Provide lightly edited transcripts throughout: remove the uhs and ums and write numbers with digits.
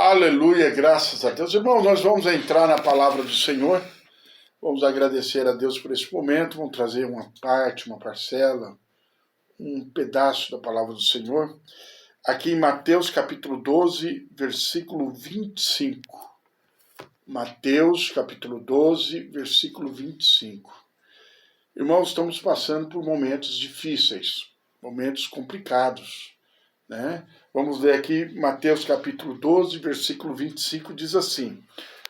Aleluia, graças a Deus. Irmãos, nós vamos entrar na palavra do Senhor. Vamos agradecer a Deus por esse momento. Vamos trazer uma parte, uma parcela, um pedaço da palavra do Senhor. Aqui em Mateus capítulo 12, versículo 25. Mateus capítulo 12, versículo 25. Irmãos, estamos passando por momentos difíceis, momentos complicados, né? Vamos ler aqui Mateus capítulo 12, versículo 25, diz assim: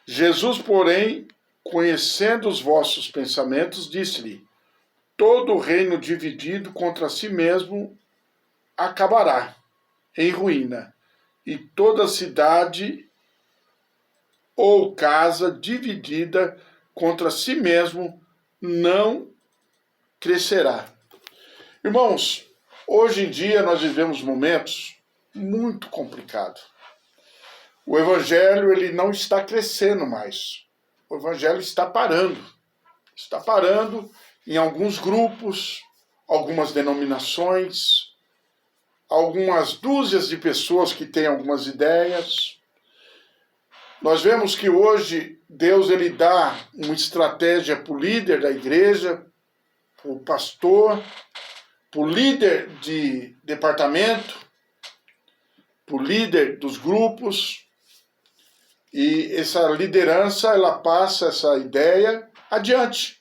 Jesus, porém, conhecendo os vossos pensamentos, disse-lhe: todo reino dividido contra si mesmo acabará em ruína, e toda cidade ou casa dividida contra si mesmo não crescerá. Irmãos, hoje em dia nós vivemos momentos muito complicados. O evangelho ele não está crescendo mais. O evangelho está parando. Está parando em alguns grupos, algumas denominações, algumas dúzias de pessoas que têm algumas ideias. Nós vemos que hoje Deus ele dá uma estratégia para o líder da igreja, para o pastor, para o líder de departamento, para o líder dos grupos, e essa liderança ela passa essa ideia adiante,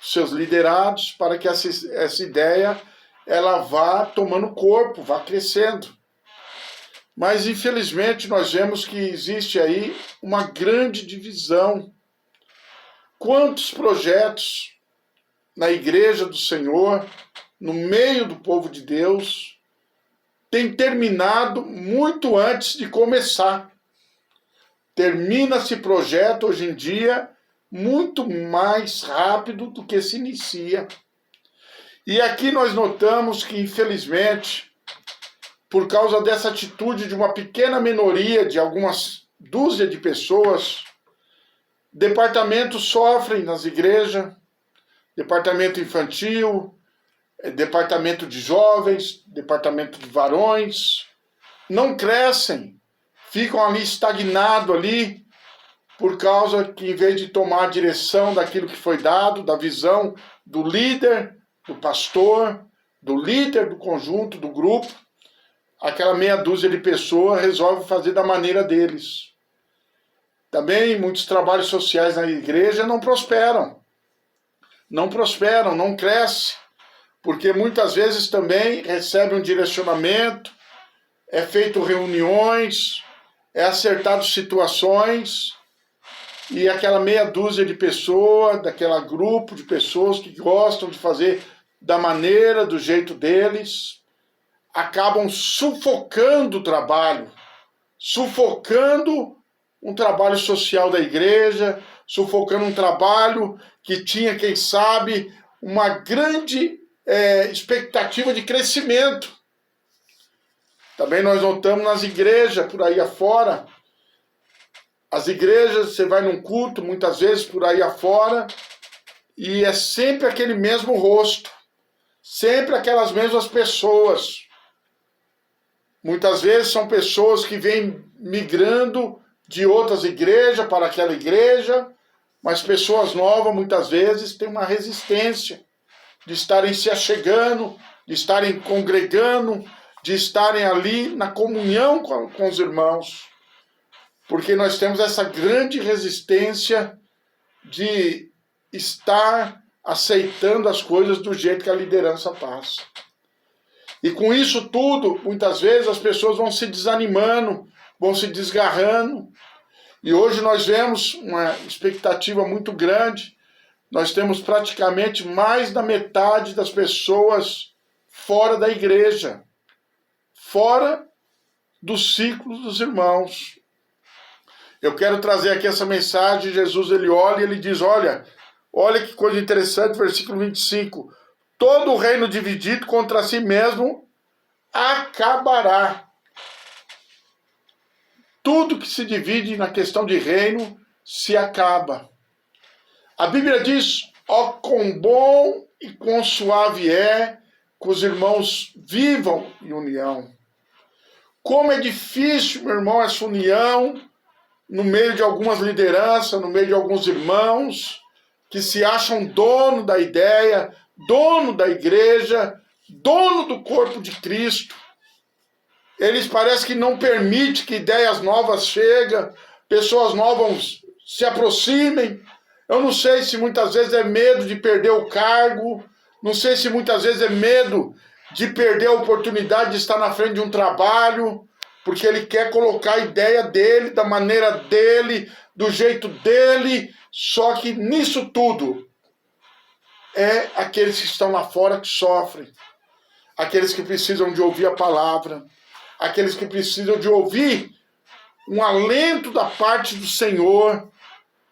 seus liderados, para que essa ideia ela vá tomando corpo, vá crescendo. Mas infelizmente nós vemos que existe aí uma grande divisão. Quantos projetos na igreja do Senhor, no meio do povo de Deus, tem terminado muito antes de começar. Termina esse projeto hoje em dia muito mais rápido do que se inicia. E aqui nós notamos que, infelizmente, por causa dessa atitude de uma pequena minoria, de algumas dúzias de pessoas, departamentos sofrem nas igrejas, departamento infantil, departamento de jovens, departamento de varões, não crescem, ficam ali estagnados ali, por causa que em vez de tomar a direção daquilo que foi dado, da visão do líder, do pastor, do líder do conjunto, do grupo, aquela meia dúzia de pessoas resolve fazer da maneira deles. Também muitos trabalhos sociais na igreja não prosperam, não crescem, porque muitas vezes também recebe um direcionamento, é feito reuniões, é acertado situações, e aquela meia dúzia de pessoas, daquele grupo de pessoas que gostam de fazer da maneira, do jeito deles, acabam sufocando o trabalho, sufocando um trabalho social da igreja, sufocando um trabalho que tinha, quem sabe, uma grande expectativa de crescimento. Também nós notamos nas igrejas por aí afora. As igrejas, você vai num culto, muitas vezes por aí afora, e é sempre aquele mesmo rosto, sempre aquelas mesmas pessoas. Muitas vezes são pessoas que vêm migrando de outras igrejas para aquela igreja, mas pessoas novas muitas vezes têm uma resistência de estarem se achegando, de estarem congregando, de estarem ali na comunhão com os irmãos. Porque nós temos essa grande resistência de estar aceitando as coisas do jeito que a liderança passa. E com isso tudo, muitas vezes as pessoas vão se desanimando, vão se desgarrando. E hoje nós vemos uma expectativa muito grande. Nós temos praticamente mais da metade das pessoas fora da igreja, fora do ciclo dos irmãos. Eu quero trazer aqui essa mensagem. Jesus ele olha e ele diz, olha que coisa interessante, versículo 25. Todo reino dividido contra si mesmo acabará. Tudo que se divide na questão de reino se acaba. A Bíblia diz, ó quão bom e quão suave é que os irmãos vivam em união. Como é difícil, meu irmão, essa união no meio de algumas lideranças, no meio de alguns irmãos que se acham dono da ideia, dono da igreja, dono do corpo de Cristo. Eles parecem que não permitem que ideias novas cheguem, pessoas novas se aproximem. Eu não sei se muitas vezes é medo de perder o cargo, não sei se muitas vezes é medo de perder a oportunidade de estar na frente de um trabalho, porque ele quer colocar a ideia dele, da maneira dele, do jeito dele, só que nisso tudo é aqueles que estão lá fora que sofrem, aqueles que precisam de ouvir a palavra, aqueles que precisam de ouvir um alento da parte do Senhor,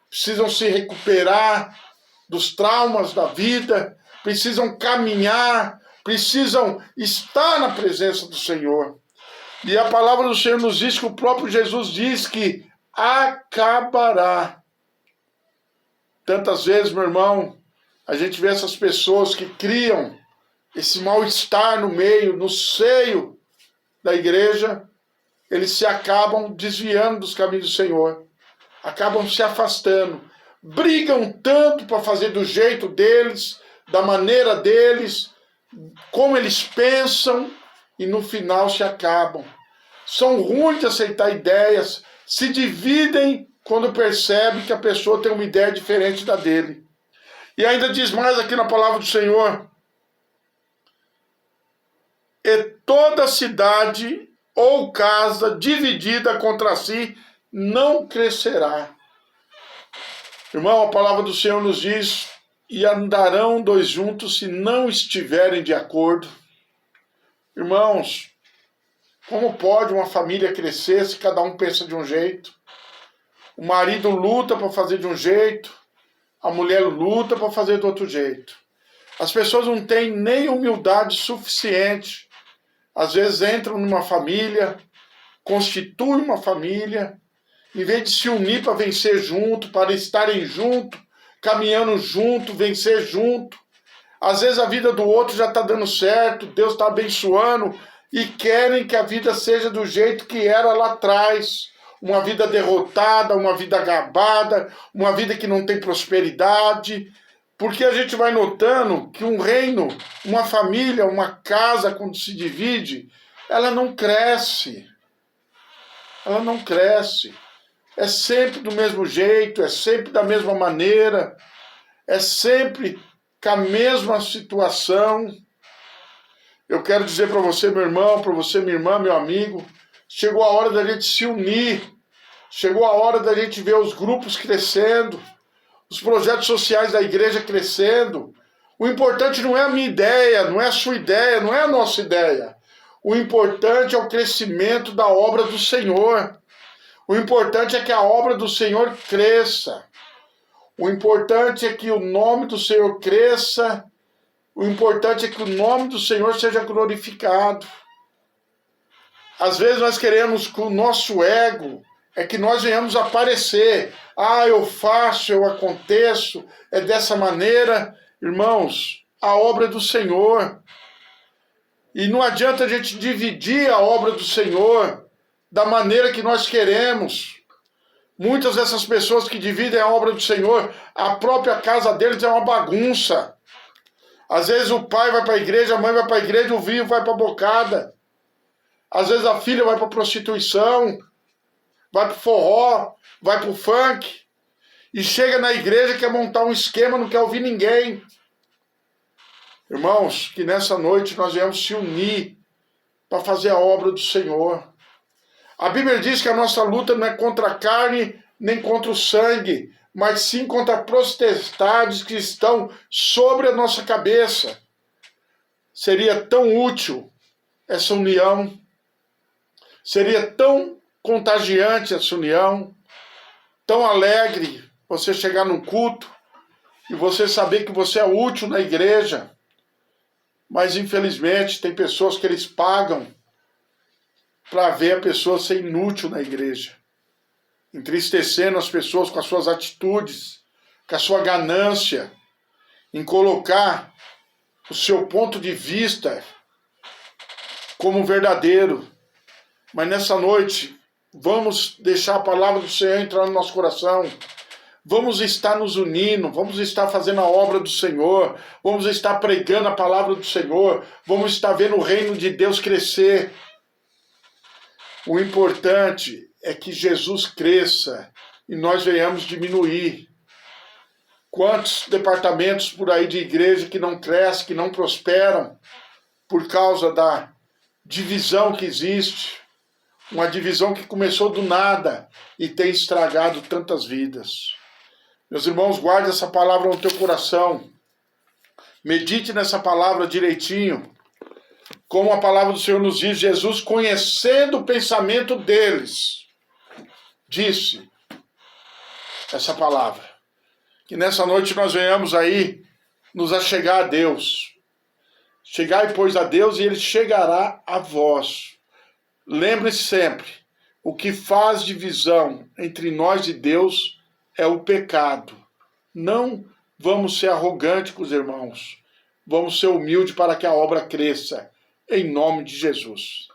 precisam se recuperar dos traumas da vida, precisam caminhar, precisam estar na presença do Senhor. E a palavra do Senhor nos diz que o próprio Jesus diz que acabará. Tantas vezes, meu irmão, a gente vê essas pessoas que criam esse mal-estar no meio, no seio da igreja, eles se acabam desviando dos caminhos do Senhor, acabam se afastando, brigam tanto para fazer do jeito deles, da maneira deles, como eles pensam, e no final se acabam. São ruins de aceitar ideias, se dividem quando percebem que a pessoa tem uma ideia diferente da dele. E ainda diz mais aqui na palavra do Senhor: e toda cidade ou casa dividida contra si não crescerá. Irmão, a palavra do Senhor nos diz: e andarão dois juntos se não estiverem de acordo. Irmãos, como pode uma família crescer se cada um pensa de um jeito? O marido luta para fazer de um jeito, a mulher luta para fazer do outro jeito. As pessoas não têm nem humildade suficiente. Às vezes entram numa família, constituem uma família, em vez de se unir para vencer junto, para estarem junto, caminhando junto, vencer junto. Às vezes a vida do outro já está dando certo, Deus está abençoando, e querem que a vida seja do jeito que era lá atrás. Uma vida derrotada, uma vida gabada, uma vida que não tem prosperidade. Porque a gente vai notando que um reino, uma família, uma casa, quando se divide, ela não cresce. Ela não cresce. É sempre do mesmo jeito, é sempre da mesma maneira, é sempre com a mesma situação. Eu quero dizer para você, meu irmão, para você, minha irmã, meu amigo, chegou a hora da gente se unir, chegou a hora da gente ver os grupos crescendo, os projetos sociais da igreja crescendo. O importante não é a minha ideia, não é a sua ideia, não é a nossa ideia. O importante é o crescimento da obra do Senhor. O importante é que a obra do Senhor cresça. O importante é que o nome do Senhor cresça. O importante é que o nome do Senhor seja glorificado. Às vezes nós queremos com o nosso ego, é que nós venhamos aparecer. Ah, eu faço, eu aconteço, é dessa maneira. Irmãos, a obra é do Senhor. E não adianta a gente dividir a obra do Senhor da maneira que nós queremos. Muitas dessas pessoas que dividem a obra do Senhor, a própria casa deles é uma bagunça. Às vezes o pai vai para a igreja, a mãe vai para a igreja, o filho vai para a bocada. Às vezes a filha vai para a prostituição, vai para o forró, vai para o funk. E chega na igreja, quer montar um esquema, não quer ouvir ninguém. Irmãos, que nessa noite nós viemos se unir para fazer a obra do Senhor. A Bíblia diz que a nossa luta não é contra a carne, nem contra o sangue, mas sim contra potestades que estão sobre a nossa cabeça. Seria tão útil essa união, seria tão contagiante essa união, tão alegre você chegar num culto e você saber que você é útil na igreja. Mas infelizmente tem pessoas que eles pagam para ver a pessoa ser inútil na igreja, entristecendo as pessoas com as suas atitudes, com a sua ganância, em colocar o seu ponto de vista como verdadeiro. Mas nessa noite, vamos deixar a palavra do Senhor entrar no nosso coração. Vamos estar nos unindo, vamos estar fazendo a obra do Senhor, vamos estar pregando a palavra do Senhor, vamos estar vendo o reino de Deus crescer. O importante é que Jesus cresça e nós venhamos diminuir. Quantos departamentos por aí de igreja que não crescem, que não prosperam, por causa da divisão que existe, uma divisão que começou do nada e tem estragado tantas vidas. Meus irmãos, guarde essa palavra no teu coração. Medite nessa palavra direitinho. Como a palavra do Senhor nos diz, Jesus, conhecendo o pensamento deles, disse essa palavra. Que nessa noite nós venhamos aí nos achegar a Deus. Chegai, pois, a Deus e Ele chegará a vós. Lembre-se sempre, o que faz divisão entre nós e Deus é o pecado. Não vamos ser arrogantes com os irmãos. Vamos ser humildes para que a obra cresça. Em nome de Jesus.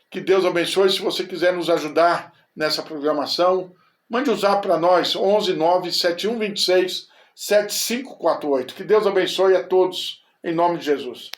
Que Deus abençoe. Se você quiser nos ajudar nessa programação, mande o zap para nós, 11 97126 7548. Que Deus abençoe a todos, em nome de Jesus.